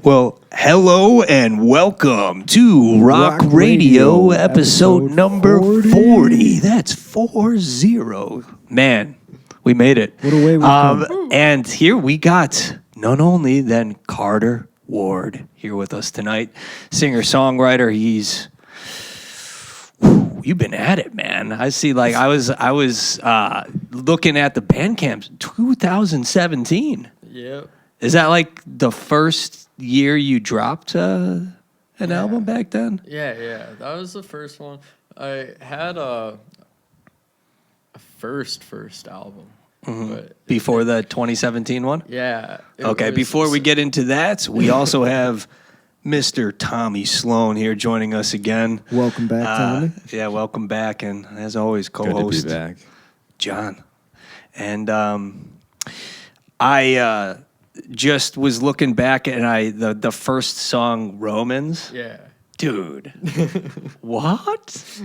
Well, hello and welcome to Rawk Radio, episode number 40. That's 40. Man, we made it. What a way we've come. And here we got none only than Carter Ward here with us tonight. Singer-songwriter. You've been at it, man. I see. Like I was looking at the Bandcamp 2017. Yep. Is that like the first year you dropped an album back then? Yeah. That was the first one. I had a first album. Mm-hmm. But Before the 2017 one? Yeah. Okay, before we get into that, we also have Mr. Tommy Sloan here joining us again. Welcome back, Tommy. Yeah, welcome back. And as always, co-host Good to be back. John. And I just was looking back and the first song, Romans. Yeah. Dude, what?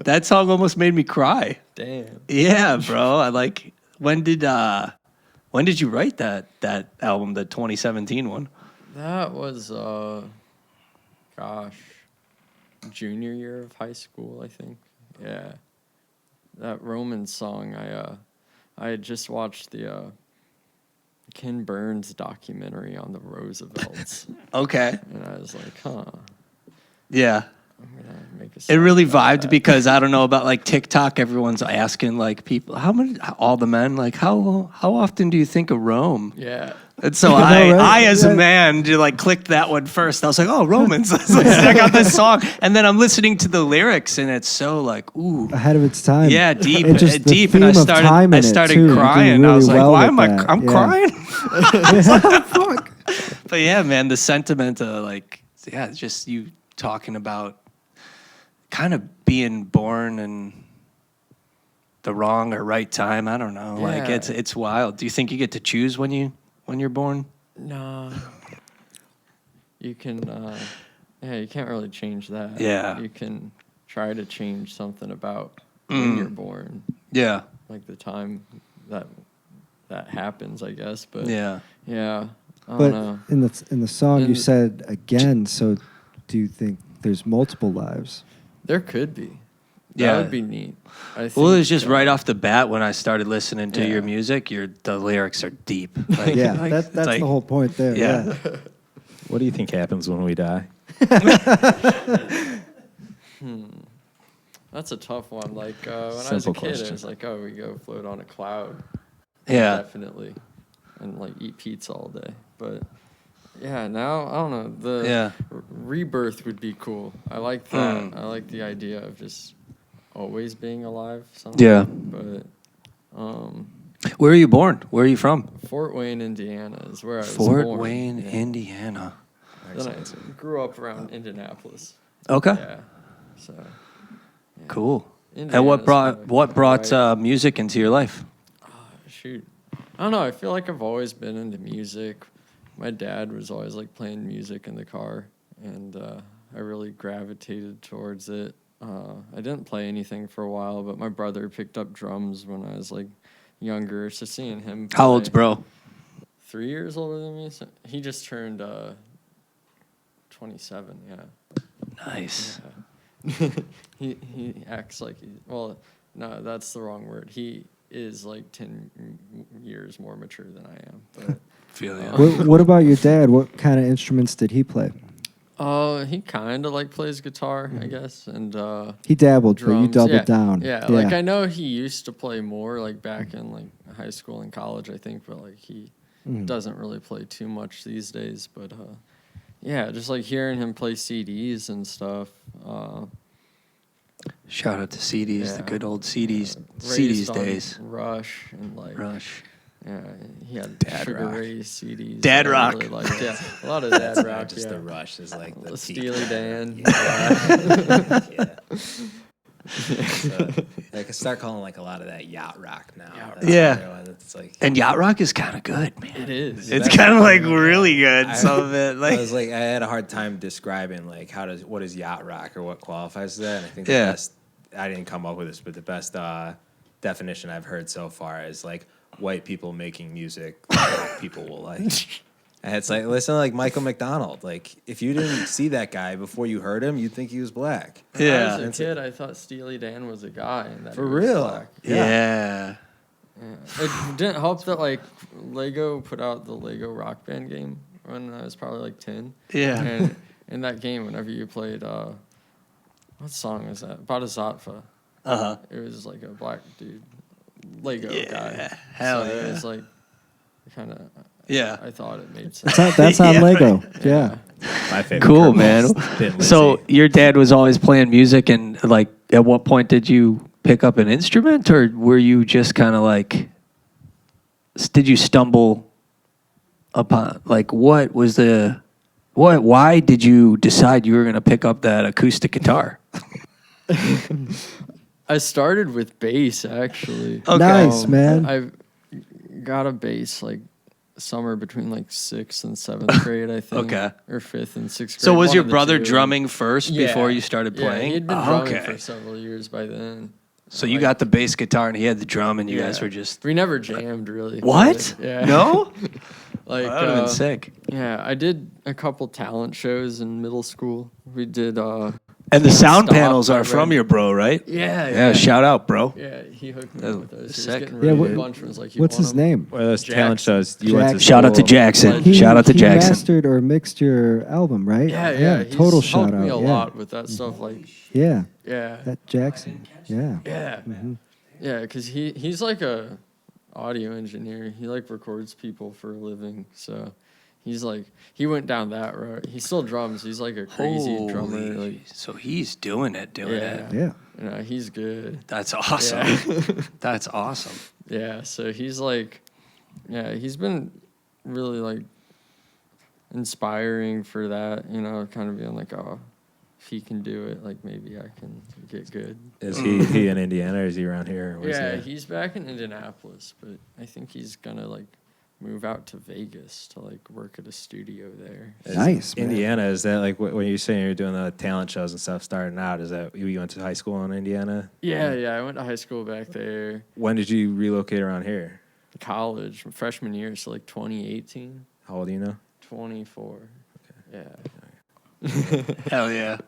That song almost made me cry. Damn. Yeah, bro. When did you write that album, the 2017 one? That was junior year of high school, I think. Yeah. That Roman song, I had just watched the Ken Burns documentary on the Roosevelts. Okay. And I was like, huh. Yeah. I'm gonna make a It song really about vibed that. because I don't know about like TikTok. Everyone's asking like people, all the men, like how often do you think of Rome? Yeah. And so I know, right? I as a man, clicked that one first. I was like, oh, Romans. Let's check out this song. And then I'm listening to the lyrics, and it's so like, ooh. Ahead of its time. Yeah, deep. And just the And I theme of time in it, started too. You do crying. I really was like, well why with am I? that. I'm Yeah. crying. Fuck. But yeah, man, the sentiment of just you talking about kind of being born in the wrong or right time. I don't know. Yeah. Like it's wild. Do you think you get to choose when you're born? No. You can, you can't really change that. Yeah. You can try to change something about when you're born, Yeah. like the time that happens, I guess. But Yeah. I don't But know. in the song, you And- said again. So, do you think there's multiple lives? There could be. Yeah. That would be neat. I think, Well, it was just right off the bat when I started listening to Yeah. your music. The lyrics are deep. Like, Yeah, it's that's like- the whole point there. Yeah. Yeah. What do you think happens when we die? That's a tough one. Like when I was a Simple kid, it question. was like, oh, we go float on a cloud. Yeah. Definitely. And like eat pizza all day. But yeah, now I don't know. The Yeah. rebirth would be cool. I like that. I like the idea of just always being alive somehow. Yeah. But Where are you born? Where are you from? Fort Wayne, Indiana is where I was Fort born. Wayne, Yeah. Indiana. Then I grew up around Indianapolis. Okay. Yeah. So Cool. And Indiana's what brought right. music into your life? Shoot. I don't know. I feel like I've always been into music. My dad was always like playing music in the car, and I really gravitated towards it. I didn't play anything for a while, but my brother picked up drums when I was like younger. So seeing him play, How old's bro? 3 years older than me. So he just turned 27. Yeah. Nice. He acts like no, that's the wrong word. He is like 10 years more mature than I am. But Feel you. What about your dad? What kind of instruments did he play? he kind of like plays guitar, I guess, and He dabbled, drums. but you doubled yeah. down. Yeah, like I know he used to play more like back in like high school and college, I think, but like he doesn't really play too much these days. But yeah, just like hearing him play CDs and stuff. Shout out to CDs, the Yeah. good old CDs, Raised CDs on days. Rush and like Rush. yeah, he had Dad Sugar Rock. Ray CDs. Dad that I Rock. really liked. Yeah, a lot of Dad Rock. Just yeah. the Rush is like the peak. Steely Dan. Yeah. So, I can start calling like a lot of that yacht rock now. That's Yeah. the other one. It's like And yacht rock is kind of good, man. It is. It's kind of like really good. Some of it, I like was like, I had a hard time describing like what is yacht rock or what qualifies as that. And I think the Yeah. best, I didn't come up with this, but the best definition I've heard so far is like white people making music that black people will like. And it's like, listen to like Michael McDonald. Like, if you didn't see that guy before you heard him, you'd think he was black. When I was a kid, I thought Steely Dan was a guy. And that For he was real? Black. Yeah. It didn't help that like Lego put out the Lego Rock Band game when I was probably like 10. Yeah. And in that game, whenever you played, what song was that? Bodhisattva. It was like a black dude, Lego guy. Hell so yeah. It was like kind of. Yeah. I thought it made sense. That's on Lego. Yeah. My favorite. Cool, Kurt man. Russell's Thin Lizzy. So your dad was always playing music, and like, at what point did you pick up an instrument, or were you just kind of like, did you stumble upon, like, what was the, why did you decide you were going to pick up that acoustic guitar? I started with bass actually. Okay. Nice, man. I got a bass like summer between like 6th and 7th grade, I think. Okay. Or 5th and 6th grade. So was one your of the brother two. drumming first before you started Yeah, playing? he'd been Oh, drumming okay. for several years by then. So you got the bass guitar and he had the drum, and you guys were just... We never jammed really. What? Yeah. No? Like That would have been sick. Yeah, I did a couple talent shows in middle school. We did And the sound Stop panels are by from Red- your bro, right? Yeah. shout out, bro. Yeah, he hooked me That's up with those. He was sick. getting Yeah, rid of what- a bunch and was like, "You What's want his 'em?" name? One of those Jackson. talent shows. You went to Jackson. Shout out to school. Jackson. He, Shout out to he Jackson. mastered or mixed your album, right? Yeah. He's Total helped shout out. me a yeah. lot with that stuff. Like, Yeah. yeah, That Jackson. Yeah. yeah, yeah. Because he's like a audio engineer. He like records people for a living. So he's like he went down that road. He still drums. He's like a crazy drummer. Like, So he's doing it. yeah, Yeah. you know, he's good. That's awesome. Yeah. That's awesome. Yeah, so he's like, yeah, he's been really like inspiring for that, you know, kind of being like, oh, if he can do it, like maybe I can get good. Is he in Indiana or is he around here? Or where's Yeah, he? he's back in Indianapolis, but I think he's gonna like move out to Vegas to like work at a studio there. Nice, man. Indiana, is that like when you're saying you're doing the talent shows and stuff starting out, is that you went to high school in Indiana? Yeah, I went to high school back there, When did you relocate around here? college, freshman year, so like 2018, How old do you know? 24. Yeah. Hell yeah.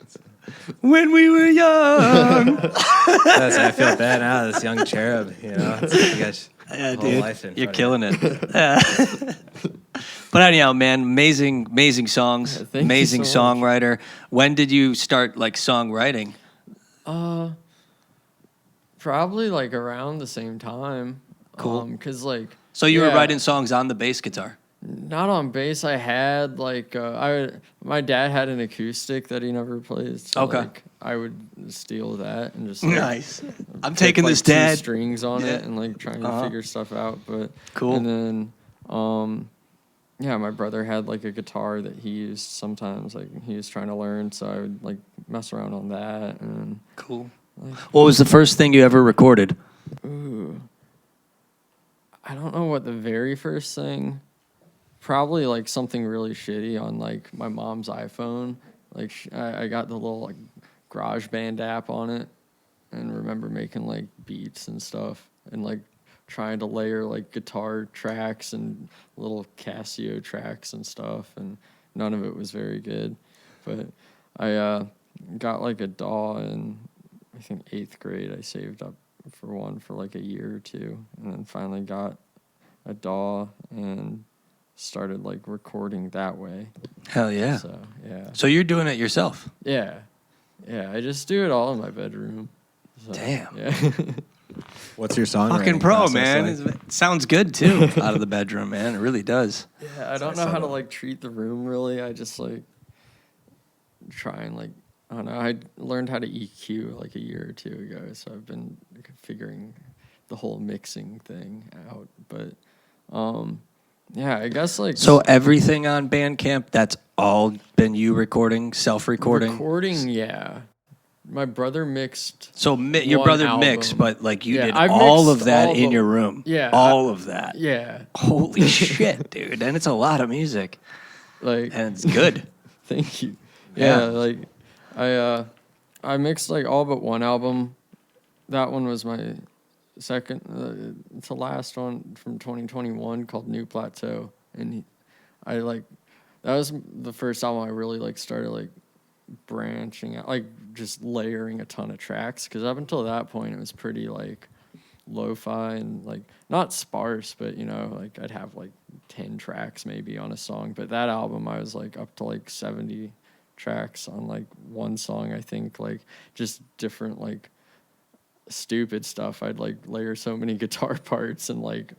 When we were young. I feel bad now, this young cherub, you know. You guys, Yeah, whole dude. life in You're front of killing it. But anyhow, man, amazing songs. Yeah, thank you amazing so much. songwriter. When did you start like songwriting? Probably like around the same time. Cool. Cause like. So you were yeah, writing songs on the bass guitar. Not on bass. I had like my dad had an acoustic that he never played. So Okay. like, I would steal that and just like, Nice. I'm pick, taking like, this, two Dad. strings on it Yeah. and like trying to Uh-huh. figure stuff out. But Cool. And then yeah, my brother had like a guitar that he used sometimes. Like he was trying to learn, so I would like mess around on that and Cool. like, What was the first thing you ever recorded? ooh. I don't know what the very first thing. Probably like something really shitty on like my mom's iPhone. Like I got the little like GarageBand app on it, and remember making like beats and stuff, and like trying to layer like guitar tracks and little Casio tracks and stuff, and none of it was very good. But I got like a DAW in I think 8th grade. I saved up for one for like a year or two, and then finally got a DAW and started like recording that way. Hell yeah. So yeah. So you're doing it yourself. Yeah. I just do it all in my bedroom. So, Damn. Yeah. What's your song? Fucking pro, man. It sounds good too out of the bedroom, man. It really does. Yeah, I don't know how to like treat the room really. I just like try and like I don't know. I learned how to EQ like a year or two ago, so I've been figuring the whole mixing thing out. But yeah, I guess like So everything on Bandcamp, that's all been you recording, self-recording? recording, yeah. My brother mixed. So your one brother album. mixed, but like you Yeah, did I've all mixed of that all in of your them. room. Yeah, All of that. Yeah, Holy shit, dude. And it's a lot of music. like And it's good. thank you. Yeah. Yeah, like I mixed like all but one album. That one was my second. It's the last one from 2021 called New Plateau, and that was the first album I really like started like branching out, like just layering a ton of tracks, because up until that point it was pretty like lo-fi and like not sparse, but you know, like I'd have like 10 tracks maybe on a song. But that album I was like up to like 70 tracks on like one song, I think, like just different like stupid stuff. I'd like layer so many guitar parts and like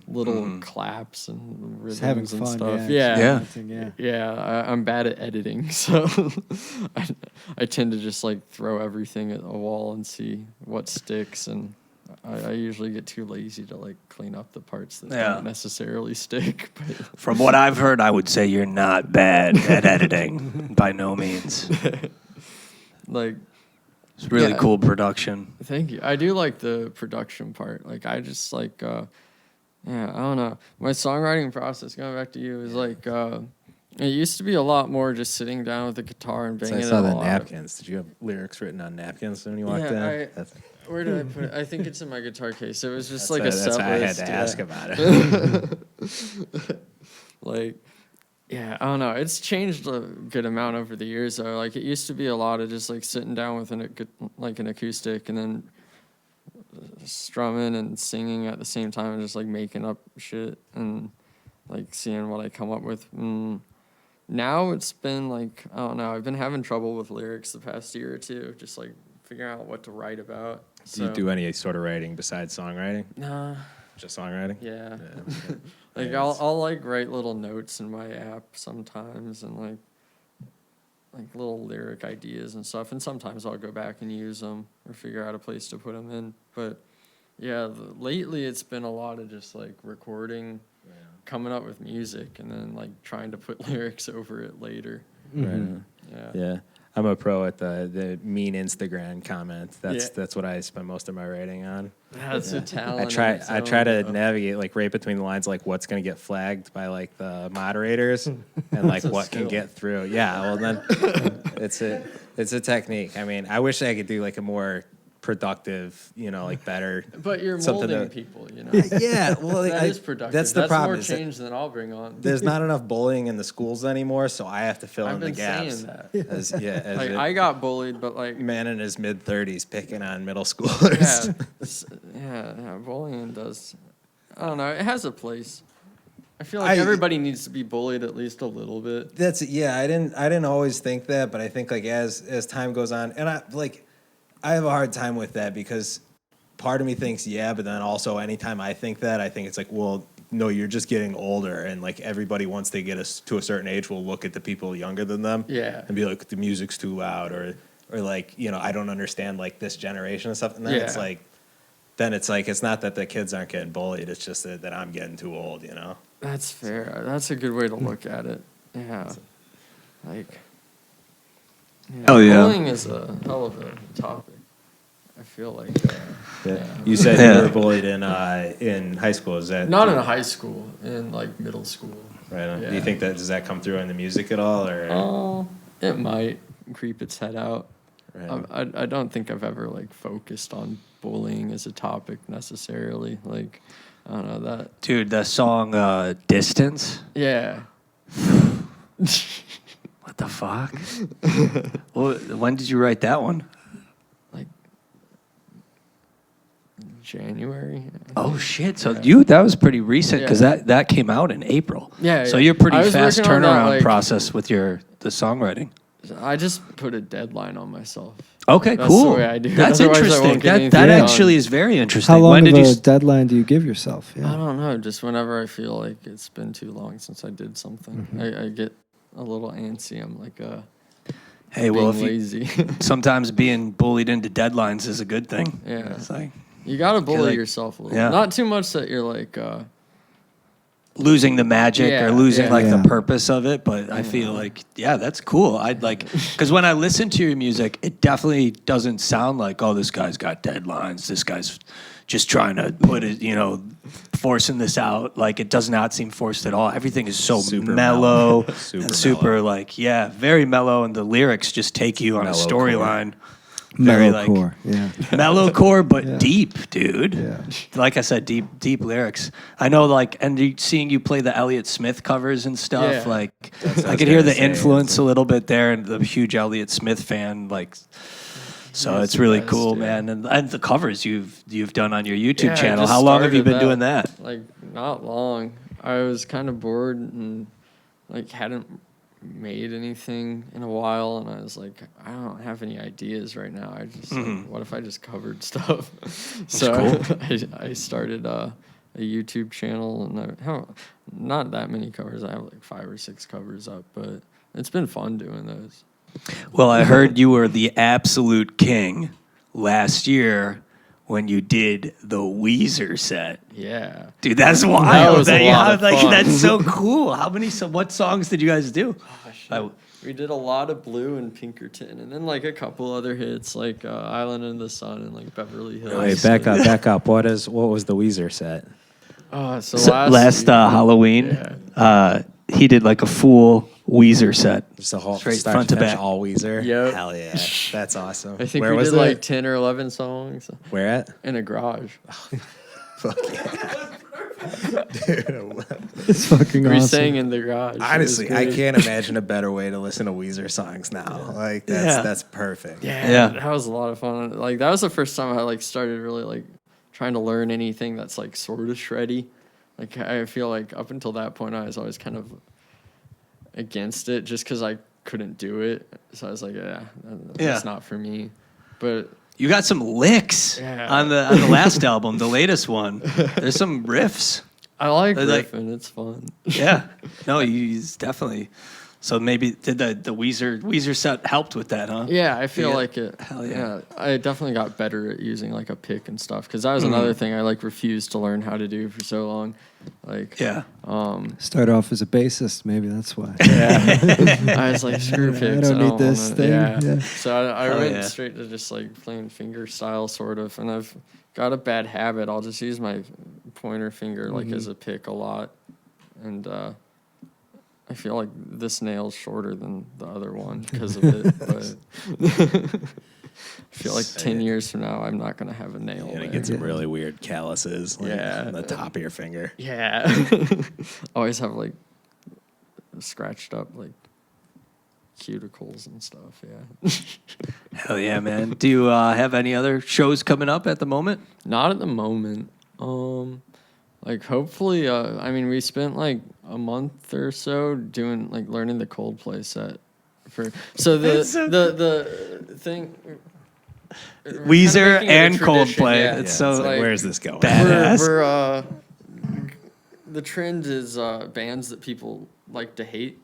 little claps and Just having rhythms and fun, stuff. I'm bad at editing, so I tend to just like throw everything at a wall and see what sticks. And I usually get too lazy to like clean up the parts that don't necessarily stick. But From what I've heard, I would say you're not bad at editing, by no means. like. It's really cool production. Thank you. I do like the production part. Like, I just like, I don't know. My songwriting process, going back to you, is like, it used to be a lot more just sitting down with the guitar and banging it. I saw a the lot. napkins. Did you have lyrics written on napkins when you walked in? Where did I put it? I think it's in my guitar case. It was just that's set why I had list. to ask about it. Like, yeah, I don't know. It's changed a good amount over the years, though. Like, it used to be a lot of just, like, sitting down with an acoustic and then strumming and singing at the same time and just, like, making up shit and, like, seeing what I come up with. Now it's been, like, I don't know. I've been having trouble with lyrics the past year or two, just, like, figuring out what to write about. Do you do any sort of writing besides songwriting? Nah. Just songwriting? Yeah. Okay. Like I'll like write little notes in my app sometimes and like little lyric ideas and stuff, and sometimes I'll go back and use them or figure out a place to put them in. But yeah, lately it's been a lot of just like recording, coming up with music, and then like trying to put lyrics over it later. Right. Yeah. I'm a pro at the mean Instagram comment. Yeah. That's what I spend most of my writing on. That's a talent. I try to navigate like right between the lines, like what's gonna get flagged by like the moderators and like what can get through. Yeah, well then it's a technique. I mean, I wish I could do like a more productive, you know, like better. But you're molding people, you know. Yeah, well, that is productive. That's the problem. That's more change than I'll bring on. There's not enough bullying in the schools anymore, so I have to fill in the gaps. I've been saying that. As like I got bullied, but like man in his mid-30s picking on middle schoolers. Yeah, bullying does. I don't know. It has a place. I feel like everybody needs to be bullied at least a little bit. I didn't always think that, but I think like as time goes on, and I have a hard time with that because part of me thinks, but then also anytime I think that, I think it's like, well, no, you're just getting older. And like everybody, once they get to a certain age, will look at the people younger than them and be like, the music's too loud or like, you know, I don't understand like this generation and stuff. And then it's like, it's not that the kids aren't getting bullied. It's just that I'm getting too old, you know? That's fair. That's a good way to look at it. Yeah. Like, bullying is a hell of a topic. I feel like. You said you were bullied in high school. Is that not in high school? In like middle school. Right. Yeah. Do you think does that come through in the music at all, or? It might creep its head out. Right. I don't think I've ever like focused on bullying as a topic necessarily. Like, I don't know that. Dude, the song "Distance." Yeah. What the fuck? Well, when did you write that one? Like January. Oh shit! So that was pretty recent because that came out in April. Yeah. So you're pretty fast turnaround that, process with the songwriting. I just put a deadline on myself. Okay, That's cool. the way I do it. That's Otherwise, I won't interesting. get anything That done. actually is very interesting. How long when of did a you? deadline do you give yourself? Yeah. I don't know. Just whenever I feel like it's been too long since I did something, I get a little antsy. I'm like, Hey, well, being lazy. Sometimes being bullied into deadlines is a good thing. Yeah. It's like You gotta bully like- yourself a little. yeah. Not too much that you're like. losing the magic or Yeah, losing yeah. like Yeah. the purpose of it, but I feel like that's cool. I'd like because when I listen to your music, it definitely doesn't sound like, oh, this guy's got deadlines. This guy's just trying to put it, forcing this out. Like it does not seem forced at all. Everything is so Super mellow Super and super mellow. very mellow, and the lyrics just take you on a Mellow storyline. Very like Metalcore, yeah. metalcore, but Yeah. deep, dude. Yeah. Like I said, deep lyrics. I know, like, and seeing you play the Elliott Smith covers and stuff, Yeah. like, That's what I I was could hear gonna the say, influence it's a little bit there, and the huge Elliott Smith fan, like. So He's it's the really best, cool, yeah. man, and the covers you've done on your YouTube Yeah, I channel. just How long have you been started doing that? Like not long. I was kind of bored and like hadn't made anything in a while, and I was like, I don't have any ideas right now. I just like, what if I just covered stuff? So I started a YouTube channel, and I have not that many covers. I have like 5 or 6 covers up, but it's been fun doing those. Well, I heard you were the absolute king last year when you did the Weezer set. Yeah. Dude, that's wild. was a you lot have, of like, fun. that's so cool. What songs did you guys do? We did a lot of Blue and Pinkerton, and then like a couple other hits like Island in the Sun and like Beverly Hills. Wait, back up. What was the Weezer set? So So last Halloween, he did like a full Weezer set. Just a whole Straight start front to finish, back. all Weezer. Yep. Hell yeah, that's awesome. I think Where we was did it? like 10 or 11 songs Where at? in a garage. Fuck yeah. It's fucking We awesome. sang in the garage. It was Honestly, I great. can't imagine a better way to listen to Weezer songs now. Like that's perfect. Yeah, that was a lot of fun. Like that was the first time I like started really like trying to learn anything that's like sort of shreddy. Like I feel like up until that point I was always kind of against it just because I couldn't do it. So I was like, that's not for me. But You got some licks on the last album, the latest one. There's some riffs. I like Like- riffing. It's fun. Yeah. No, he's definitely. So maybe did the Weezer set helped with that, huh? Yeah, I feel Yeah. like it. Hell yeah. I definitely got better at using like a pick and stuff because that was another thing I like refused to learn how to do for so long. Like, Yeah. Start off as a bassist, maybe that's why. I was like, screw picks. I don't need this wanna- thing. Yeah. Yeah. So I Hell went yeah. straight to just like playing finger style, sort of. And I've got a bad habit. I'll just use my pointer finger like as a pick a lot, and I feel like this nail's shorter than the other one because of it. But I feel like 10 years from now, I'm not gonna have a nail. You're gonna there. get some really weird calluses. Like, Yeah. on the top of your finger. Yeah. Always have like scratched up like cuticles and stuff. Yeah. Hell yeah, man. Do you have any other shows coming up at the moment? Not at the moment. Like hopefully, I mean, we spent like a month or so doing like learning the Coldplay set. So the thing. Weezer making it a and tradition, Coldplay. yeah. It's Yeah, so it's like, like- where's this going? Badass. We're the trend is bands that people like to hate.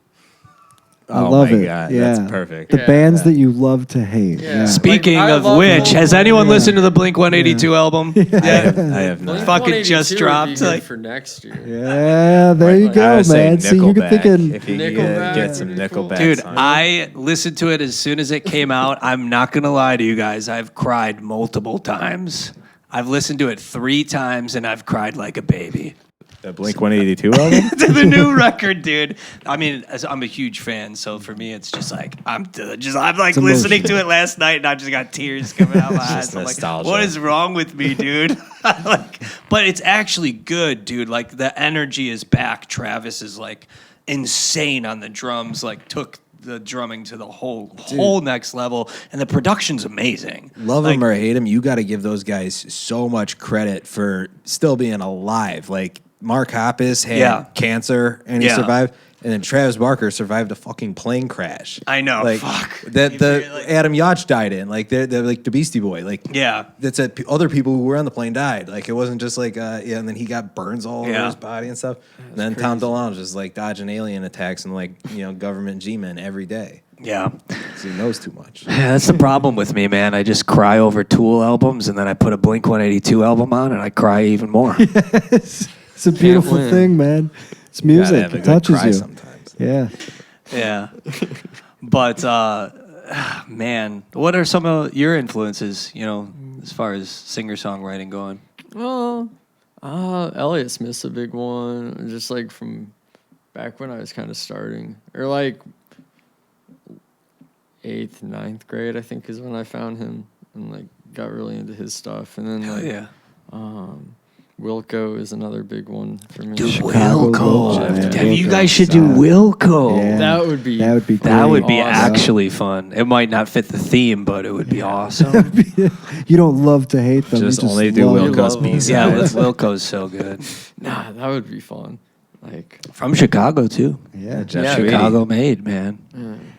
I love my it. God, Yeah. that's perfect. The Yeah. bands that you love to hate. Yeah. Yeah. Speaking Like, I of love which, has Coldplay. anyone listened to the Blink 182 album? I have not. Blink- Fucking just Blink-182 would be dropped, good like- for next year. Yeah, there you I go, would say man. See, you're Nickelback, thinking. if you Nickelback get some would be cool. Nickelback Dude, songs. I listened to it as soon as it came out. I'm not going to lie to you guys. I've cried multiple times. I've listened to it 3 times, and I've cried like a baby. The Blink 182 album. To the new record, dude. I mean, I'm a huge fan, so for me, it's just like I'm like listening to it last night, and I just got tears coming out my eyes. just I'm like, nostalgia. what is wrong with me, dude? Like, but it's actually good, dude. Like the energy is back. Travis is like insane on the drums. Like took the drumming to the whole next level, and the production's amazing. Love like, them or hate them, you got to give those guys so much credit for still being alive. Like Mark Hoppus had cancer and he survived, and then Travis Barker survived a fucking plane crash. I know. Like Fuck. that. The He really- Adam Yauch died in. Like they're like the Beastie Boy. Like Yeah. that's it. Other people who were on the plane died. Like it wasn't just like and then he got burns all over his body and stuff. And then Tom DeLonge was like dodging alien attacks and like government G-men every day. Yeah. 'Cause he knows too much. Yeah, that's the problem with me, man. I just cry over Tool albums, and then I put a Blink 182 album on, and I cry even more. It's a beautiful win. thing, man. It's Gotta music. have a It good touches cry you. sometimes. Yeah. Yeah. But, man, what are some of your influences, as far as singer-songwriting going? Well, Elliott Smith's a big one. Just like from back when I was kind of starting, or like 8th, 9th grade, I think is when I found him. and like got really into his stuff. And then like yeah. Wilco is another big one for me. Dude, Chicago Wilco. Wilco, yeah. You guys should do Solid. Wilco. Yeah. That would be That would be That would be awesome. actually fun. It might not fit the theme, but it would be awesome. You don't love to hate them. Just you only do love Wilco's them. B-sides. Yeah, Wilco's so good. Nah, that would be fun. Like, From Chicago too. Yeah. Jeff Yeah, Tweedy. Chicago made, man.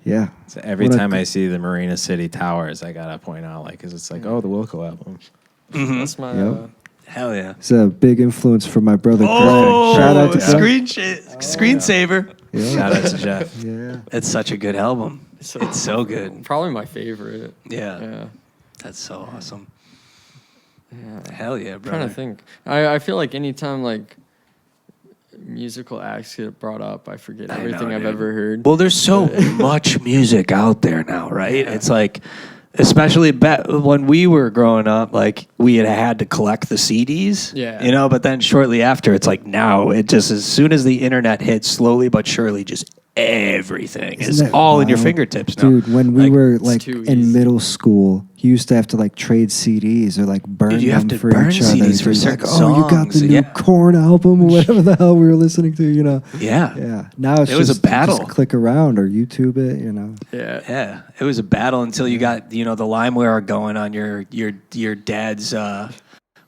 Yeah. So every What a time cool- I see the Marina City Towers, I gotta point out, like, 'cause it's like, oh, the Wilco album. that's my. Yep. Hell yeah. It's a big influence from my brother Greg. Oh, Shout out to Greg. screensaver. Yeah. Shout out to Jeff. Yeah. It's such a good album. It's so good. Probably my favorite. Yeah. Yeah. That's so awesome. Yeah. Hell yeah, I'm bro. trying to think. I feel like anytime like musical acts get brought up, I forget I everything know, I've dude. ever heard. Well, there's so much music out there now, right? Yeah. It's like, especially when we were growing up, like we had to collect the CDs, Yeah. you know. But then shortly after, it's like now it just as soon as the internet hits, slowly but surely, just everything is Isn't that all in your wild? fingertips now. Dude, when we Like, were it's like too in easy. middle school, you used to have to like trade CDs or like burn Dude, you have them to for burn each other. CDs for Dude, certain like, oh, you got the songs, new yeah. Korn album or whatever the hell we were listening to, you know. Yeah. Yeah. Now it's It was a just, battle. Just click around or YouTube it, you know. Yeah. Yeah, it was a battle until you got the LimeWire going on your dad's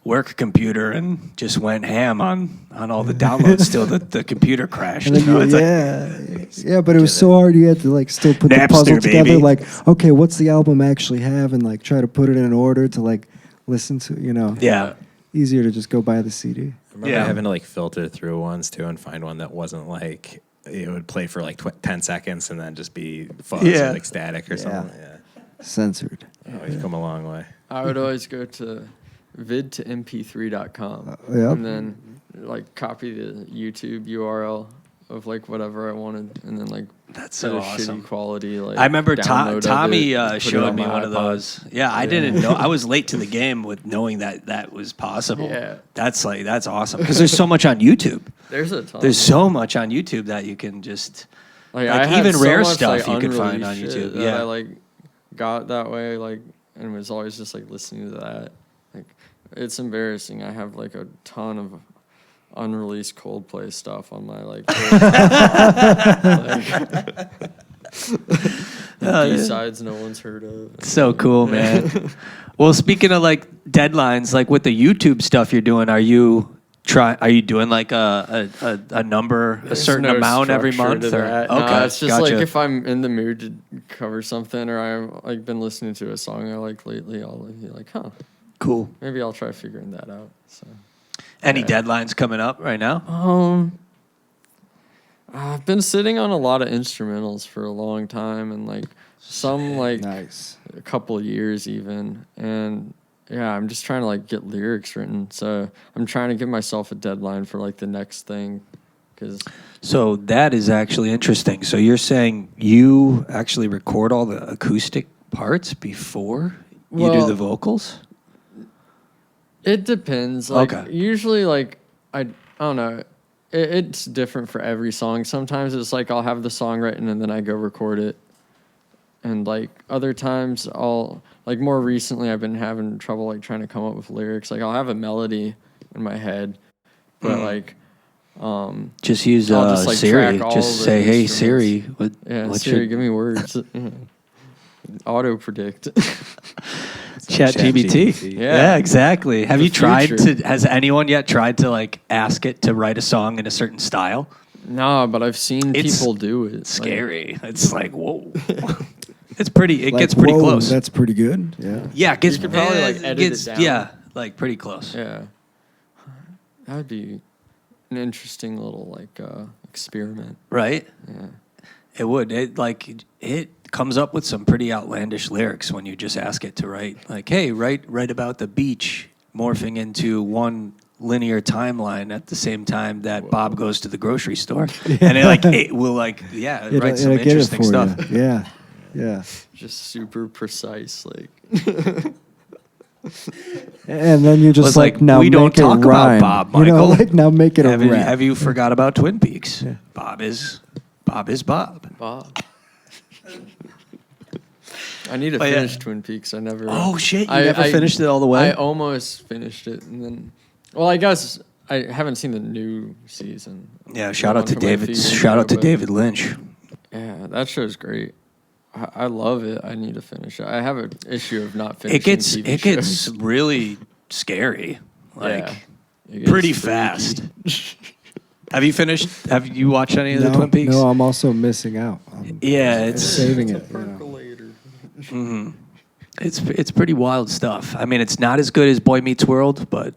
work computer and just went ham on all the downloads till the computer crashed. And then you know? It's like, yeah, but it was so hard. You had to like still put the Napster, puzzle together. baby. Like, okay, what's the album actually have, and like try to put it in order to like listen to. You know, yeah, easier to just go buy the CD. I remember Yeah. having to like filter through ones too and find one that wasn't like it would play for like 10 seconds and then just be fuzz Yeah. or like static or something. Yeah. Censored. Oh, you've come a long way. I would always go to vid to mp3.com Yep. and then like copy the YouTube URL of like whatever I wanted and then like that's set so a awesome. shitty quality like I remember download of Tommy it, put it showed on me my one of iPod. those. Yeah, I didn't know. I was late to the game with knowing that was possible. Yeah. That's awesome because there's so much on YouTube. There's a ton. There's so much on YouTube that you can just like like, I had even so rare much, stuff like, you could find unreleased on shit YouTube. that Yeah. I like got that way like and was always just like listening to that. Like it's embarrassing. I have like a ton of unreleased Coldplay stuff on my like B-sides no one's heard of. So cool, man. Well, speaking of like deadlines, like with the YouTube stuff you're doing, are you doing like a number, a There's certain no amount every structure month? to Or that. okay, No, it's just gotcha. like if I'm in the mood to cover something or I've like been listening to a song I like lately, I'll be like, cool. maybe I'll try figuring that out. So Any Yeah. deadlines coming up right now? I've been sitting on a lot of instrumentals for a long time and like some like Nice. a couple years even and yeah I'm just trying to like get lyrics written so I'm trying to give myself a deadline for like the next thing because So that is actually interesting. So you're saying you actually record all the acoustic parts before you do Well, the vocals? it depends like Okay. usually like I don't know it's different for every song. Sometimes it's like I'll have the song written and then I go record it and like other times I'll like more recently I've been having trouble like trying to come up with lyrics. Like I'll have a melody in my head but like Just use I'll just, like, Siri. track all Just the say, "Hey instruments." Siri, yeah what Siri should give me words. Auto predict. ChatGPT. Yeah. Yeah, exactly. Have The you tried future. to? Has anyone yet tried to like ask it to write a song in a certain style? No, but I've seen It's people do it. It's scary. It's like whoa. It's pretty. It Like, gets pretty whoa, close. That's pretty good. Yeah. Yeah, it gets You could probably, like, edit it gets- down. Yeah, like pretty close. Yeah, that would be an interesting little like experiment. Right? Yeah. It would. It comes up with some pretty outlandish lyrics when you just ask it to write. Like, hey, write about the beach morphing into one linear timeline at the same time that Bob goes to the grocery store, and it will write some It'll get it interesting for stuff. you. Yeah. Yeah. Just super precise, like. And then you just It's like like, now we don't make it talk about rhyme. Bob, You know, Michael. like now make it a rap. Have you forgot about Twin Peaks? Bob is Bob. Bob. I need to yeah. finish Twin Peaks. I never. Oh shit! You never finished it all the way. I almost finished it, and then. Well, I guess I haven't seen the new season. Yeah, The shout one out to from my David. feed Shout out to but- David Lynch. Yeah, that show's great. I love it. I need to finish it. I have an issue of not finishing. It gets TV it gets shows. really scary. Like Yeah. It gets pretty freaky. fast. Have you finished? Have you watched any of the No, Twin Peaks? no, I'm also missing out. I'm Yeah, it's saving it. You know. Percolator. it's pretty wild stuff. I mean, it's not as good as Boy Meets World, but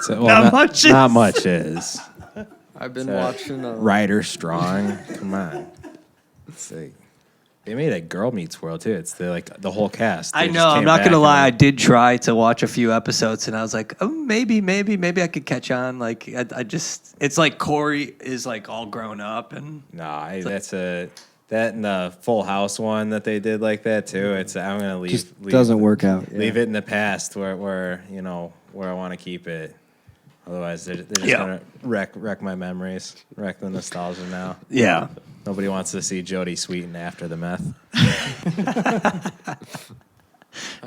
So, Not much is. Not much is. I've been watching. Ryder Strong. Come on. It's like, they made a Girl Meets World too. It's the whole cast. I They know. just I'm came not back gonna and lie. I then- did try to watch a few episodes, and I was like, oh, maybe I could catch on. Like, I just, it's like Corey is like all grown up, and That and the Full House one that they did like that too. It's I'm gonna leave. Just doesn't work out. Leave yeah. it in the past where I want to keep it. Otherwise, they're just Yeah. gonna wreck my memories, wreck the nostalgia now. yeah. Nobody wants to see Jodie Sweetin after the meth.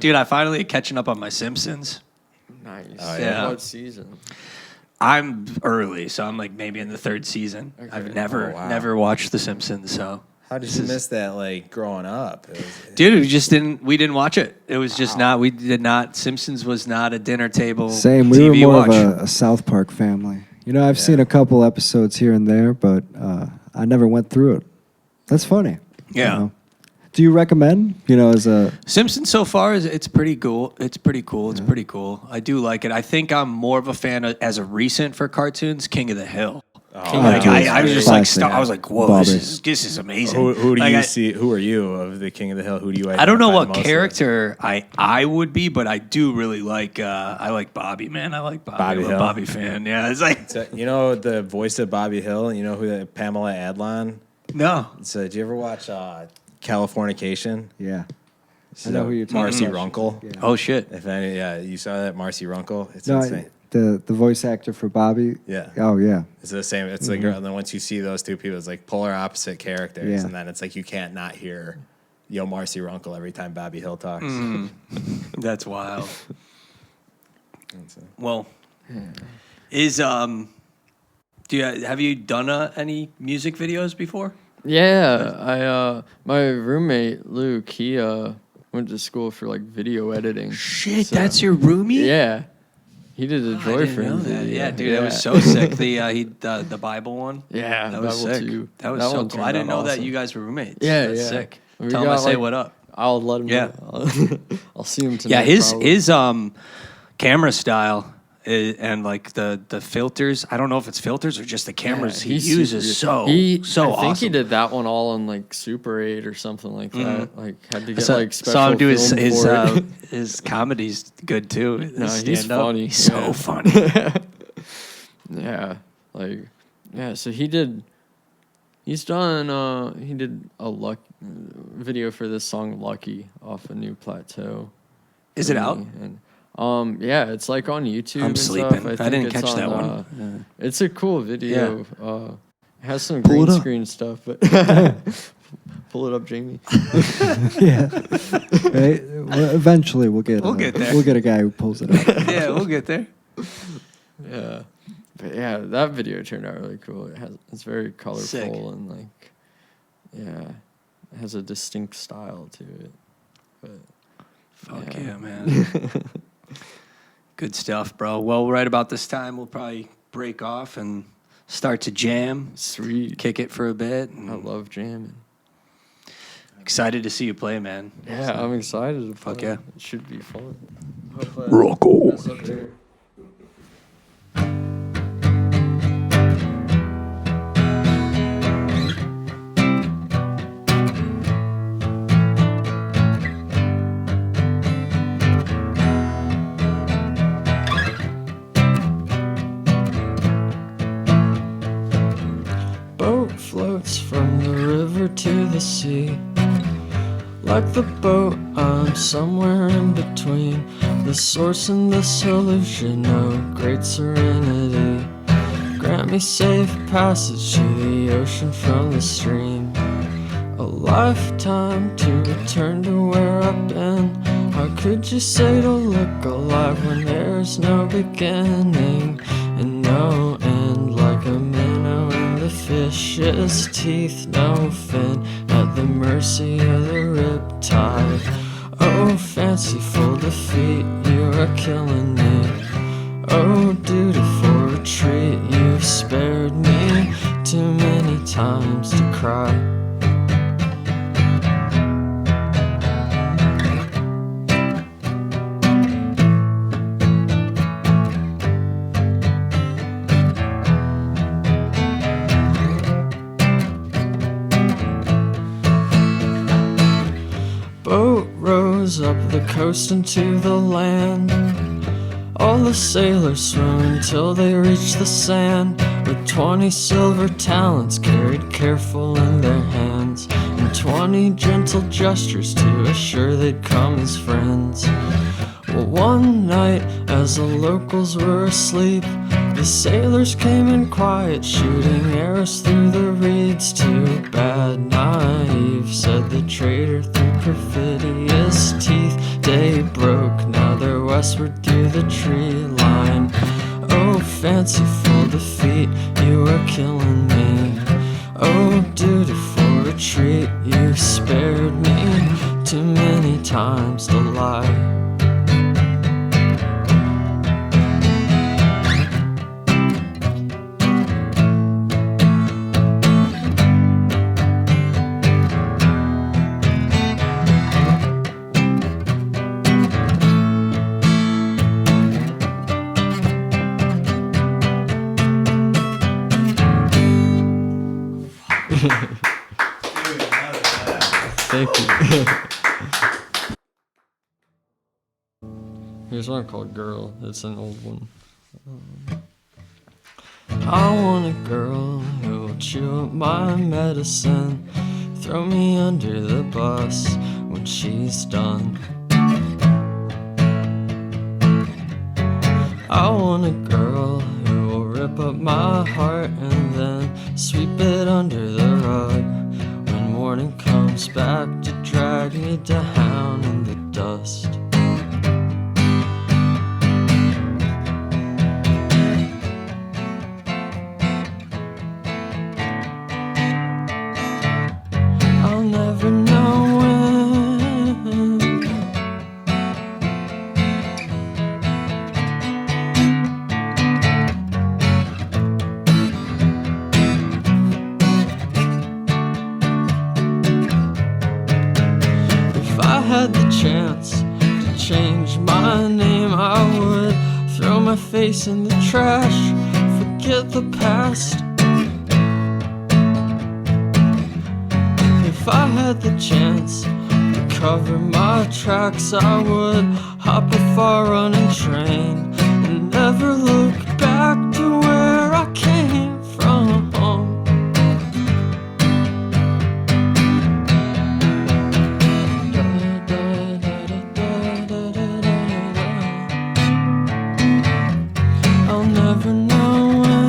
Dude, I finally catching up on my Simpsons. Nice. Oh, yeah. What season? I'm early, so I'm like maybe in the third season. Okay. I've never Oh, wow. never watched The Simpsons, so. How did you miss that? Like growing up, Dude, we didn't watch it. It was just we did not. Simpsons was not a dinner table Same. TV We were more watch. of a South Park family. You know, I've seen a couple episodes here and there, but I never went through it. That's funny. Yeah. You know? Do you recommend? You know, as a Simpsons so far it's pretty cool. It's pretty cool. It's pretty cool. I do like it. I think I'm more of a fan as a recent for cartoons, King of the Hill. Like, dude, I was just like, classic. I was like, whoa, Bobby. this is amazing. who do Like, you I- see? Who are you of the King of the Hill? Who do you? I don't know identify what most with? character I would be, but I do really like I like Bobby, man. I like Bobby. Bobby I'm a Hill. Bobby fan. Yeah, it's like So, you know the voice of Bobby Hill. You know who that Pamela Adlon. no. So did you ever watch Californication? yeah. So I know who you're talking Marcy about. Runkle. Yeah. Oh shit. If any, yeah, you saw that Marcy Runkle. It's No, insane. the voice actor for Bobby. Yeah. Oh yeah. It's the same. It's like, and then once you see those two people, it's like polar opposite characters, Yeah. and then it's like you can't not hear, Marcy Runkle every time Bobby Hill talks. That's wild. That's it. Well, is have you done any music videos before? Yeah, my roommate Luke, he went to school for like video editing. Shit, So- that's your roomie? Yeah, he did a I didn't Joyfriend know that. video. Yeah, dude, that was so sick. The Bible one. Yeah, That was Bible sick. too. That was so one cool. turned I didn't out know that awesome. you guys were roommates. Yeah, That's yeah. sick. We Tell him I got, say like- what up. I'll let him. Yeah. know. I'll see him tonight. Yeah, his probably. camera style and like the filters. I don't know if it's filters or just the cameras Yeah, he he's uses. super- So I think he awesome. did that one all on like Super 8 or something like that. Like had to get Saw, like special saw him do his film his for it. his comedy's good too. His No, he's stand-up. funny. He's so Yeah. funny. Yeah, like so he did. He's done. He did a video for this song "Lucky" off a New Plateau. Is it out? And yeah, it's like on YouTube. I'm and sleeping. Stuff. I didn't think it's catch that on, one. It's a cool video. It has some Pull it green up. screen stuff, but pull it up, Jamie. Yeah. Right? Well, eventually we'll get. We'll get there. We'll get a guy who pulls it up. Yeah, we'll get there. Yeah, but yeah, that video turned out really cool. It's very colorful Sick. and like, yeah, it has a distinct style to it. But Fuck Yeah. yeah, man. Good stuff, bro. Well, right about this time, we'll probably break off and start to jam, sweet. kick it for a bit. I And love jamming. excited to see you play, man. Yeah, I'm excited. To Fuck play. yeah. It should be fun. Hope I Rock on. mess up there. Boat floats from the river to the sea. Like the boat, I'm somewhere in between the source and the solution. Oh, great serenity, grant me safe passage to the ocean from the stream. a lifetime to return to where I've been. How could you say to look alive when there's no beginning and no end? Like a minnow in the fish's teeth, no fin, at the mercy of the riptide. Oh, fanciful defeat, you are killing me. Oh, dutiful retreat, you've spared me too many times to cry. Boat rows up the coast into the land. All the sailors swim until they reach the sand, with 20 silver talents carried careful in their hands, and 20 gentle gestures to assure they'd come as friends. Well, one night, as the locals were asleep, the sailors came in quiet, shooting arrows through the reeds. Too bad, naive, said the trader through perfidious teeth. Day broke, now they're westward through the tree line. Oh, fanciful defeat, you are killing me. Oh, dutiful retreat, you've spared me too many times to lie. Thank you. Here's one called Girl. It's an old one. I want a girl who will chew up my medicine, throw me under the bus when she's done. I want a girl who will rip up my heart and then sweep it under the rug when morning comes back to drag me down in the dust. I'll never know when. If I had the chance to change my name, I would throw my face in the trash, forget the past. If I had the chance to cover my tracks, I would hop a far-running train and never look back to where I came from. I'll never know when.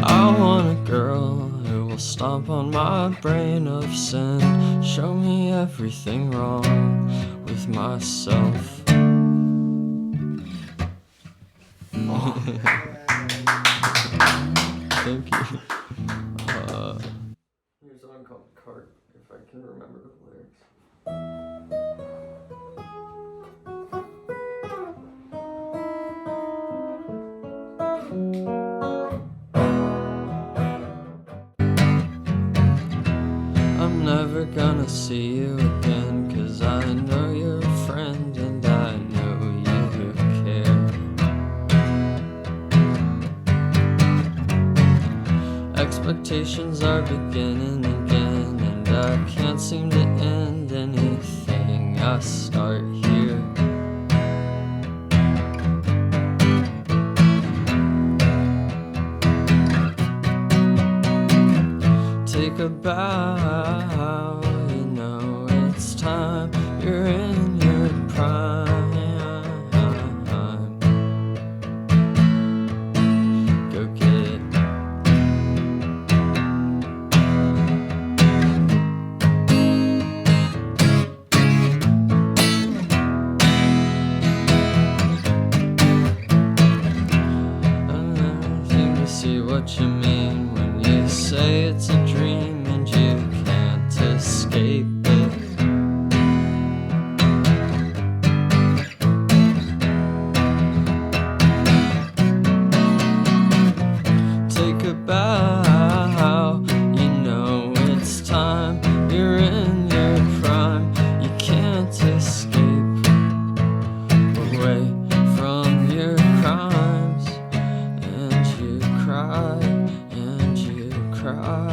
I want a girl who will stomp on my brain of sin, show me everything wrong with myself. Thank you. Here's one called Cart, if I can remember the lyrics. I'm never gonna see you again, 'cause I know you're a friend and I know you care. Expectations are beginning again, and I can't seem to end anything I start here. Take a bow, you know it's time. You're in your prime. Go get it. I seem to see what you mean when you say it's a dream and you can't escape it. Take a bow, you know it's time. You're in your prime, you can't escape away from your crimes. And you cry, and you cry.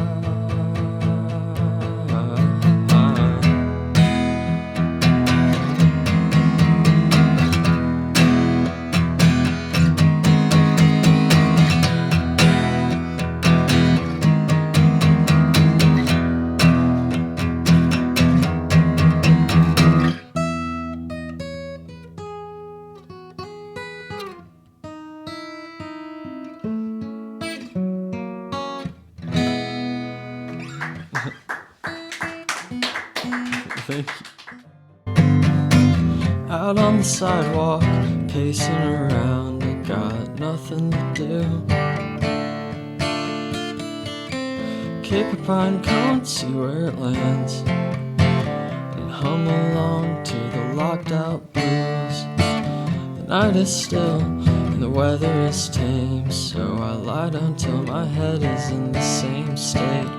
Thank you. Out on the sidewalk, pacing around, I got nothing to do. Kick a pine cone, see where it lands, and hum along to the locked out blues. The night is still and the weather is tame, so I lie down till my head is in the same state.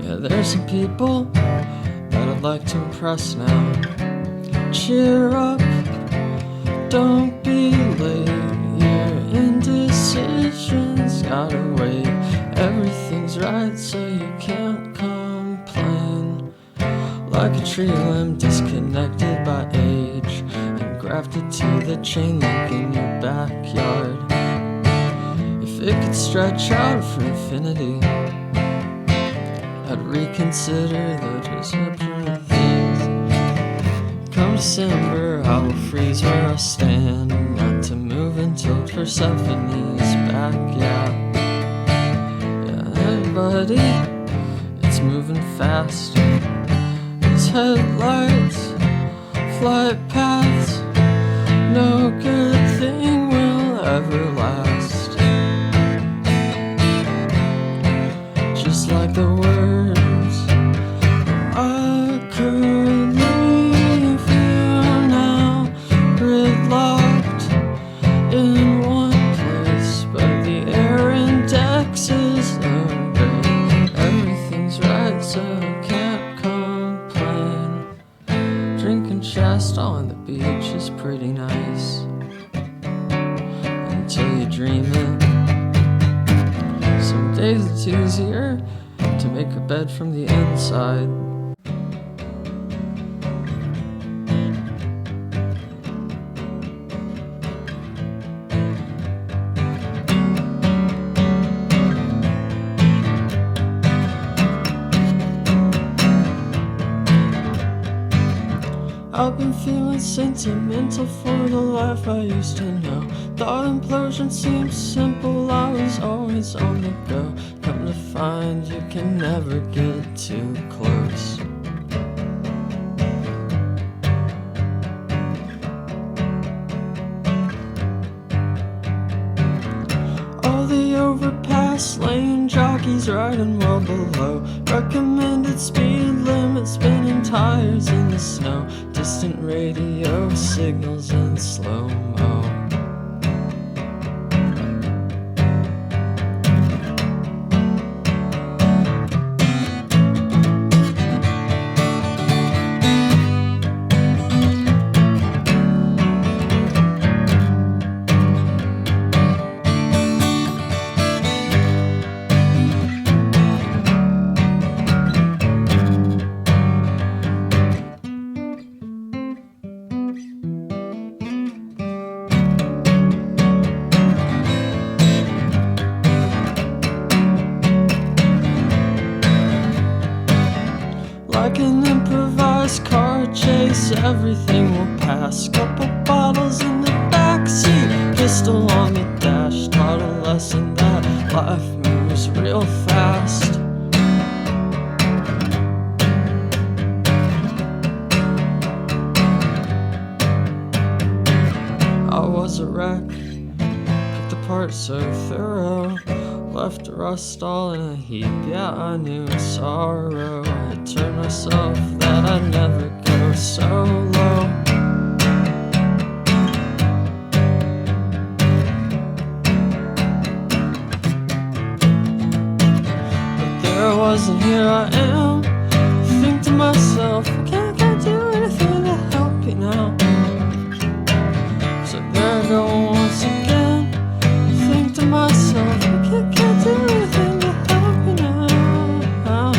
Yeah, there's some people that I'd like to impress now. Cheer up, don't be late. Your indecision's gotta wait. Everything's right, so you can't complain. Like a tree limb disconnected by age and grafted to the chain link in your backyard. If it could stretch out for infinity, I'd reconsider the perception of things. Come December, I will freeze where I stand, not to move until Persephone's back. Yeah, hey buddy, it's moving fast. It's headlights, flight paths, no good thing will ever last. Just like the words I could leave you now, gridlocked in one place, but the air index is great. Everything's right, so I can't complain. Drinking Shasta on the beach is pretty nice until you dream it. Some days it's easier to make a bed from the inside. I've been feeling sentimental for the life I used to know. Thought implosion seemed simple, I was always on the go. Come to find you can never get too close. All the overpass lane jockeys riding well below. Recommended speed limit, spinning tires in the snow. Distant radio signals in slow-mo. everything will pass. Couple bottles in the backseat, pistol on the dash. Taught a lesson that life moves real fast. I was a wreck, picked apart so thorough, left rust all in a heap. Yeah, I knew sorrow. I told myself that I'd never go so low. But there I was, and here I am. Think to myself, I can't do anything to help you now. So there I go once again. Think to myself, I can't do anything to help you now.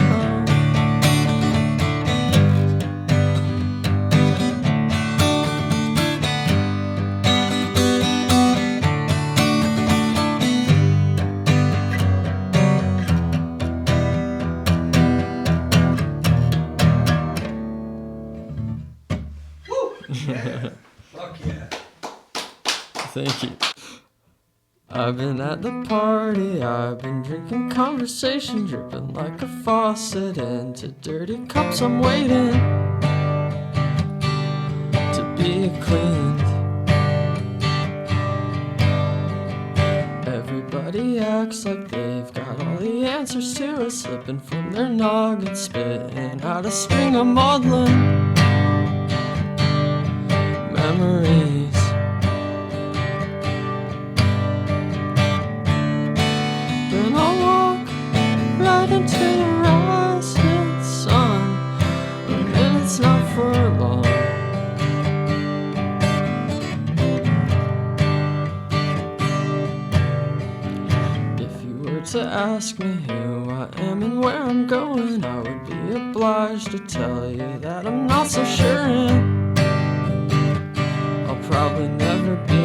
Fuck yeah. Thank you. I've been at the party, I've been drinking conversation, dripping like a faucet into dirty cups. I'm waiting to be cleaned. Everybody acts like they've got all the answers to it, slipping from their noggin, spitting out a string of maudlin memories. Then I'll walk right into the rising sun, and it's not for long. If you were to ask me who I am and where I'm going, I would be obliged to tell you that I'm not so sure, and I'll probably never be.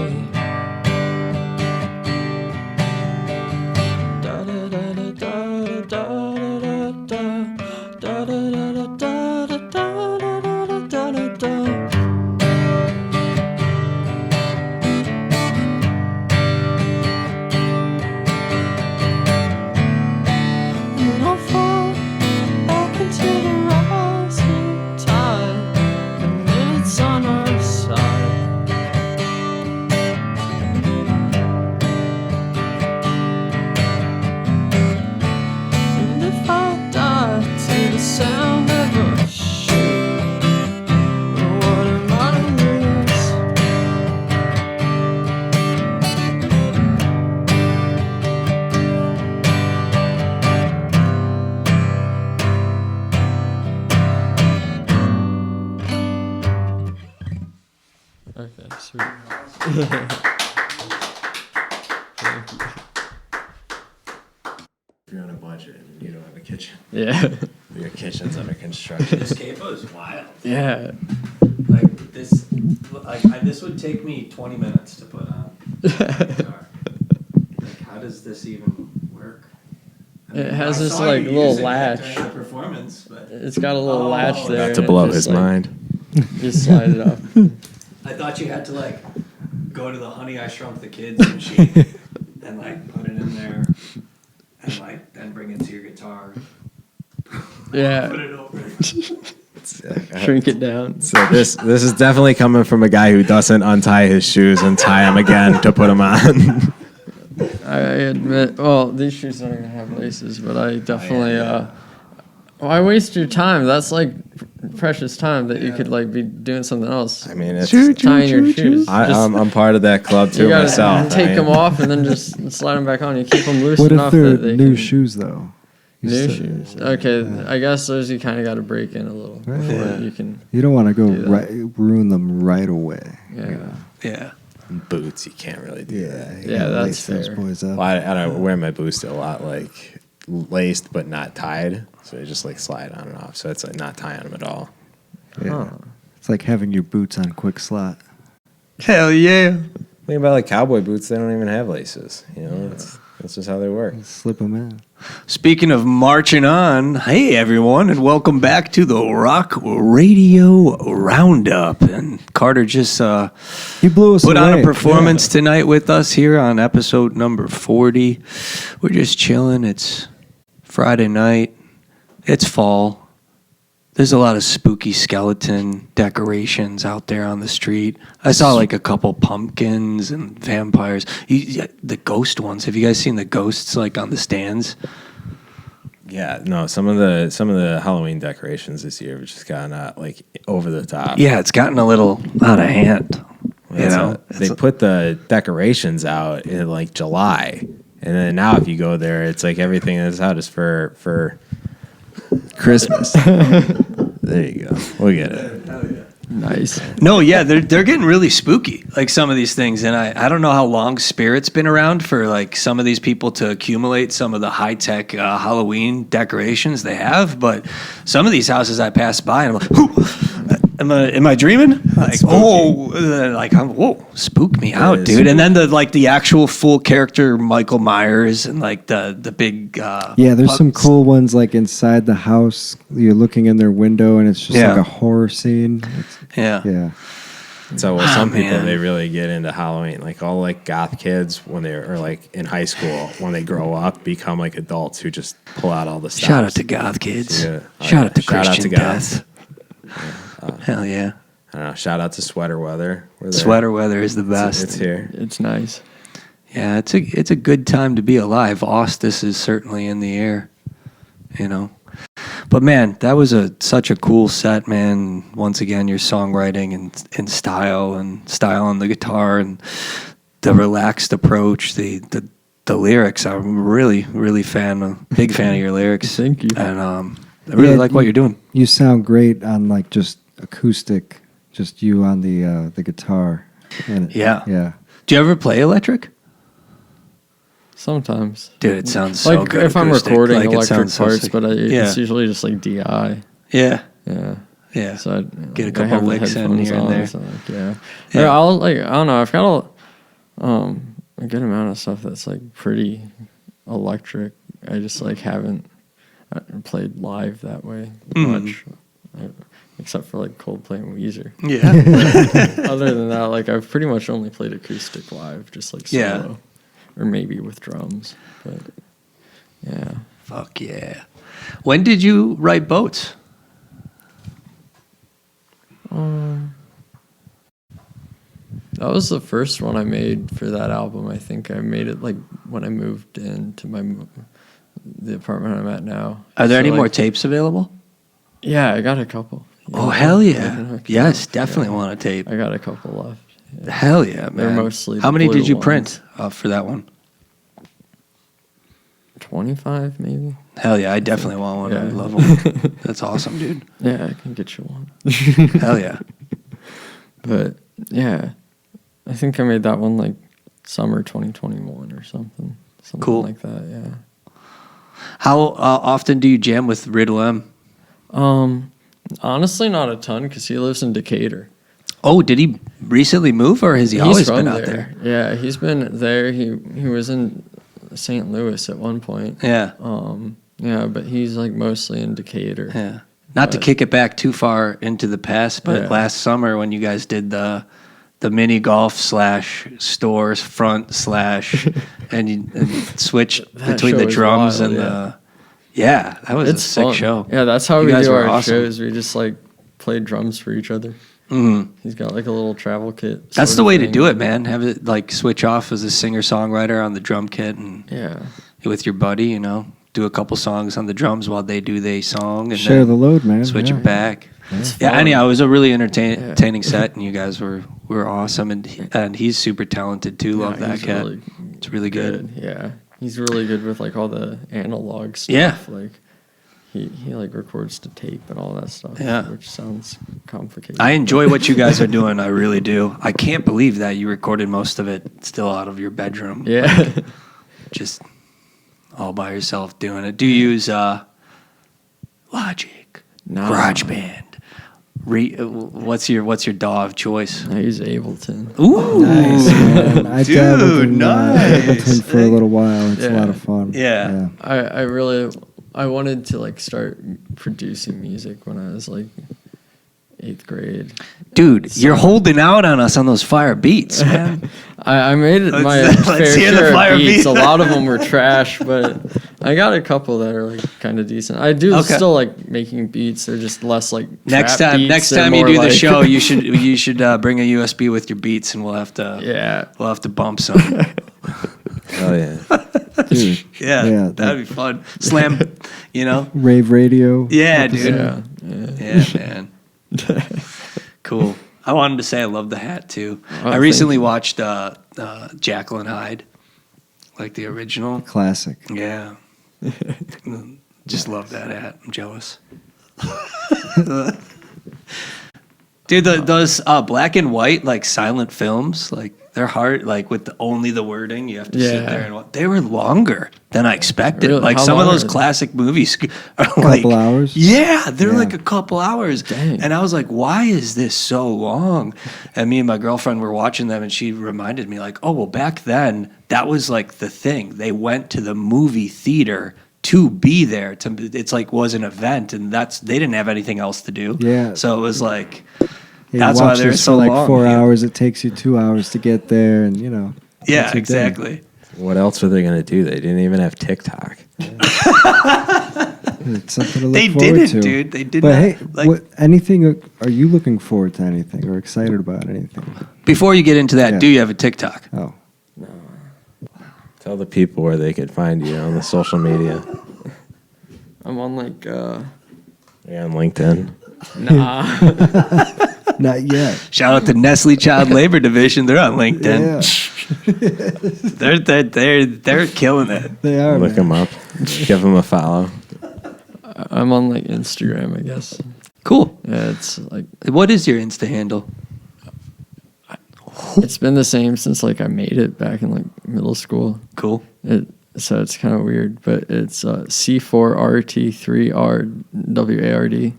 And I'll fall back into the rising tide, and it's on our side. And if I die to the sound of a shoe, what am I to lose? Okay, sweet. If you're on a budget and you don't have a kitchen, Yeah. your kitchen's under construction. This capo is wild. Yeah. Like this, this would take me 20 minutes to put on the guitar. Like, how does this even work? I It has I this, saw like, you little using it latch. during the performance, but It's got a little latch there. Not and to it blow just, his like, mind. Just slide it up. I thought you had to like go to the Honey I Shrunk the Kids machine and like put it in there and like then bring it to your guitar. Put Yeah. it over. Shrink it down. So this is definitely coming from a guy who doesn't untie his shoes and tie them again to put them on. I admit, well, these shoes don't even have laces, but I definitely, why waste your time? That's like precious time that you could like be doing something else. I mean, it's, Tying your shoes. I'm part of that club too You gotta myself. take I mean, them off and then just slide them back on. You keep them loose What enough if they're that they new can, shoes though? You New said- shoes. Okay, I guess those you kind of got to break in a little before Yeah. you can. You don't want to go Do that. ruin them right away. Yeah. Yeah. boots, you can't really do that. you Yeah, gotta that's lace those fair. boys up. Well, I don't wear my boots a lot, like laced but not tied, so they just like slide on and off. So it's like not tying them at all. Yeah. Huh. It's like having your boots on quick slot. Hell yeah. Think about like cowboy boots; they don't even have laces. You know, it's That's just how they work. Slip them in. Speaking of marching on, hey everyone, and welcome back to the Rawk Radio Roundup. And Carter just He blew us put on away. a performance tonight with us here on episode number 40. We're just chilling. It's Friday night. It's fall. There's a lot of spooky skeleton decorations out there on the street. I saw like a couple pumpkins and vampires. The ghost ones. Have you guys seen the ghosts like on the stands? Yeah, no. Some of the Halloween decorations this year have just gotten like over the top. Yeah, it's gotten a little out of hand. They put the decorations out in like July, and then now if you go there, it's like everything that's out is for Christmas. There you go. We'll get it. Nice. No, yeah, they're getting really spooky, like some of these things. And I don't know how long Spirit's been around for like some of these people to accumulate some of the high-tech Halloween decorations they have, but some of these houses I pass by and I'm like, "Whoo, am I dreaming?" Like, whoa, spook me out, dude. Spooky. And then the actual full character Michael Myers and like the big Yeah, there's some cool ones like inside the house. You're looking in their window and it's just like a horror scene. yeah. So some people man. they really get into Halloween, like all like goth kids when they're like in high school, when they grow up, become like adults who just pull out all the stuff. Shout out to goth kids. Yeah. Shout out to Shout out to Christian goths. Death. Hell yeah. I don't know. Shout out to Sweater Weather. We're there. Sweater weather is the best. It's here. It's nice. Yeah, it's a good time to be alive. Auspice is certainly in the air, you know. But man, that was such a cool set, man. Once again, your songwriting and style on the guitar and the relaxed approach, the lyrics. I'm really big fan of your lyrics. Thank you. And I really like what you're doing. You sound great on like just acoustic, just you on the guitar. And Yeah. Yeah. Do you ever play electric? Sometimes. Dude, it sounds so Like good. if I'm acoustic. recording Like, it electric sounds so parts, sick. but Yeah. it's usually just like DI. Yeah. Yeah. Yeah. So Get a I couple have the licks in headphones here and on, there. so, like, yeah. Yeah. Yeah. I'll like I don't know. I've got a good amount of stuff that's like pretty electric. I just like haven't played live that way much, except for like Coldplay and Weezer. Yeah. Other than that, like I've pretty much only played acoustic live, just like solo, Yeah. or maybe with drums. But yeah. Fuck yeah. When did you write Boats? That was the first one I made for that album. I think I made it like when I moved into the apartment I'm at now. Are there So, any more like, tapes available? Yeah, I got a couple. Oh, Yeah. hell I yeah. can hook you Yes, up. definitely Yeah. want a tape. I got a couple left. Yeah. Hell yeah, man. They're mostly How the many blue did you ones. print for that one? 25 maybe. Hell yeah, I definitely want one. I Yeah. love them. That's awesome, dude. Yeah, I can get you one. Hell yeah. But yeah, I think I made that one like summer 2021 or something. Something Cool. like that, yeah. How often do you jam with Riddle M? Honestly, not a ton because he lives in Decatur. Oh, did he recently move or has he always been out there? Yeah, he's been there. He was in St. Louis at one point. Yeah. Yeah, but he's like mostly in Decatur. Yeah. Not to But- kick it back too far into the past, but Yeah. last summer when you guys did the mini golf / stores front / and switched That between show the was drums wild, and yeah. that was a sick fun. show. Yeah, that's how You we guys do were our awesome. shows. We just like play drums for each other. Mhm. He's got like a little travel kit. That's sort the of way to thing. do it, man. Have it like switch off as a singer songwriter on the drum kit and Yeah. with your buddy, you know, do a couple songs on the drums while they do their song and Share then the load, man. switch Yeah. it back. It's Yeah, fun. anyhow, it was a really entertaining Yeah. set, and you guys were awesome, and he's super talented too. Love Yeah, that he's cat. really It's really good. Yeah, he's really good with like all the analog stuff. Yeah. Like he like records to tape and all that stuff. Yeah. Which sounds complicated. I enjoy what you guys are doing. I really do. I can't believe that you recorded most of it still out of your bedroom. Yeah. Just all by yourself doing it. Do you use Logic, No. GarageBand, What's your DAW of choice? I use Ableton. Ooh, Nice, man. I Dude, dabbled in nice. Ableton for a little while. It's a Yeah. lot of fun. Yeah. I wanted to like start producing music when I was like 8th grade. Dude, you're holding out on us on those fire beats, man. I made it my Let's fair hear the share fire of beats. beat. A lot of them were trash, but I got a couple that are like kind of decent. I do still like making beats. They're just less like Next trap time beats. you They're do more the like- show, you should bring a USB with your beats, and we'll have to bump some. Oh yeah. Dude. Yeah, that'd be fun. Slam, Rave radio. Yeah, dude. Yeah. Yeah, man. Cool. I wanted to say I love the hat too. Oh, I recently watched Jekyll and Hyde, like the original. Classic. Yeah. Just love that hat. I'm jealous. Dude, those black and white like silent films, like they're hard, like with only the wording. You have to sit there and watch. They were longer than I expected. Really? Like How some of long those are they? classic movies are Couple hours? Yeah, they're Yeah. like a couple hours. Dang. And I was like, why is this so long? And me and my girlfriend were watching them, and she reminded me, like, oh, well, back then, that was like the thing. They went to the movie theater to be there. It's like was an event, and they didn't have anything else to do. Yeah. So it was like, You that's why watch they're this so for like long. 4 Yeah. hours. It takes you 2 hours to get there, and Yeah, that's your day. exactly. What else were they gonna do? They didn't even have TikTok. It's something to look They forward didn't, to. dude. They did But not. hey, Like, are you looking forward to anything or excited about anything? before you get into that, Yeah. do you have a TikTok? Oh, Tell the people where they could find you on the social media. I'm on like Are you on LinkedIn? not yet. Shout out to Nestle Child Labor Division. They're on LinkedIn. Yeah, They're killing it. they are. Look man. them up. Give them a follow. I'm on like Instagram, I guess. Cool. Yeah, it's like What is your Insta handle? it's been the same since like I made it back in like middle school. Cool. So it's kind of weird, but it's C4RT3RWARD.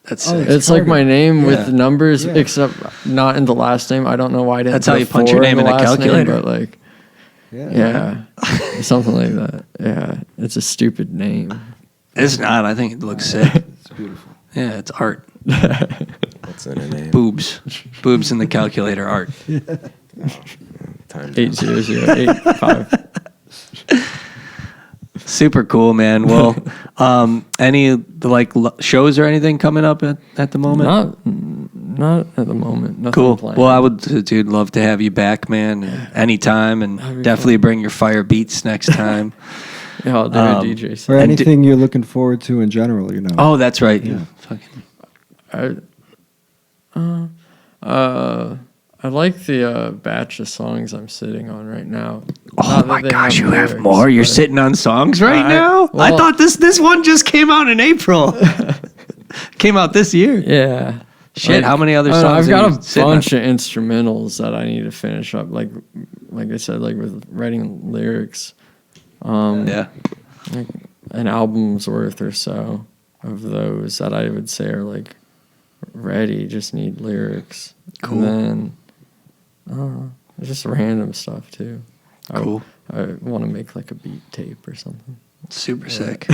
That's Oh, sick. It's like my name with Yeah. numbers, Yeah. except not in the last name. I don't know why I didn't. That's how put you punch your 4 name in the a last calculator. Name, but like, yeah, something like that. Yeah, it's a stupid name. It's not. I think it looks sick. It's beautiful. Yeah, it's art. What's in her name? Boobs. Boobs in the calculator art. Time 80085. Super cool, man. Well, any like shows or anything coming up at the moment? Not at the moment. Nothing Cool. planned. Well, I would, dude, love to have you back, man. Anytime, and That'd be definitely fun. bring your fire beats next time. Yeah, I'll do a DJ set. Or And anything you're looking forward to in general, Oh, that's right. Yeah. I like the batch of songs I'm sitting on right now. Oh Not that my they gosh, you have lyrics, more. You're but- sitting on songs right now. I well- thought this one just came out in April. Came out this year. Yeah. Shit, how many other I don't know, songs I've are got you a sitting bunch of instrumentals that I need to finish up. Like I said, like with writing lyrics. Yeah. Like an album's worth or so of those that I would say are like ready, just need lyrics. Cool. And then just random stuff too. Cool. I want to make like a beat tape or something. Super sick.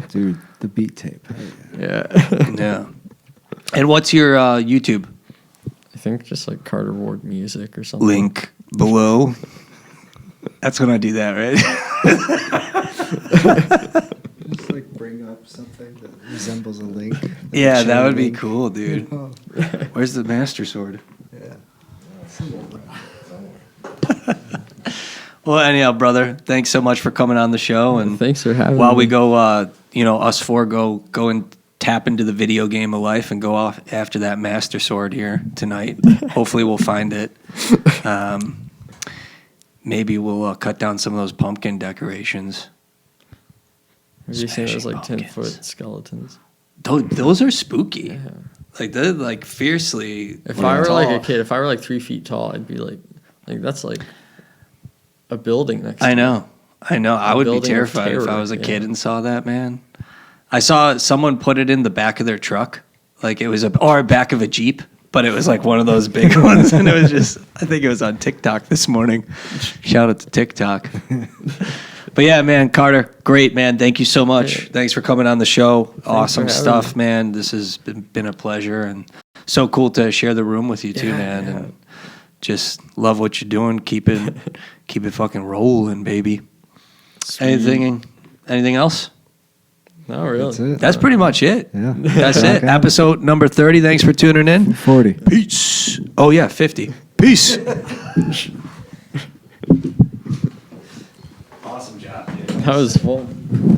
Dude, the beat tape. Yeah. Yeah. And what's your YouTube? I think just like Carter Ward Music or something. Link below. That's when I do that, right? Just like bring up something that resembles a link. Yeah, that would be Link. cool, dude. Oh, Where's the master sword? yeah. Well, anyhow, brother, thanks so much for coming on the show. And Thanks for having while me. we go, us four go and tap into the video game of life and go off after that master sword here tonight. Hopefully, we'll find it. Maybe we'll cut down some of those pumpkin decorations. Have you seen those Smashing like pumpkins. 10-foot skeletons? Those are spooky. Yeah. Like they're like fiercely. If I were tall. like a kid, if I were like 3 feet tall, I'd be like that's like a building next to I me. know. I would be building of terrified if I terror, was a yeah. kid and saw that, man. I saw someone put it in the back of their truck, Like it was or back of a Jeep, but it was like one of those big ones. And it was just, I think it was on TikTok this morning. Shout out to TikTok. But yeah, man, Carter, great, man. Thank you so much. Thanks for coming on the show. Awesome stuff, man. This has been a pleasure and so cool to share the room with you too, man. Yeah. And just love what you're doing. Keep it fucking rolling, baby. Sweet. Anything else? No, really. That's pretty much it. Yeah. That's it. Episode number 30. Thanks for tuning in. 40. Peace. Oh yeah, 50. Peace. Awesome job, dude. That was full.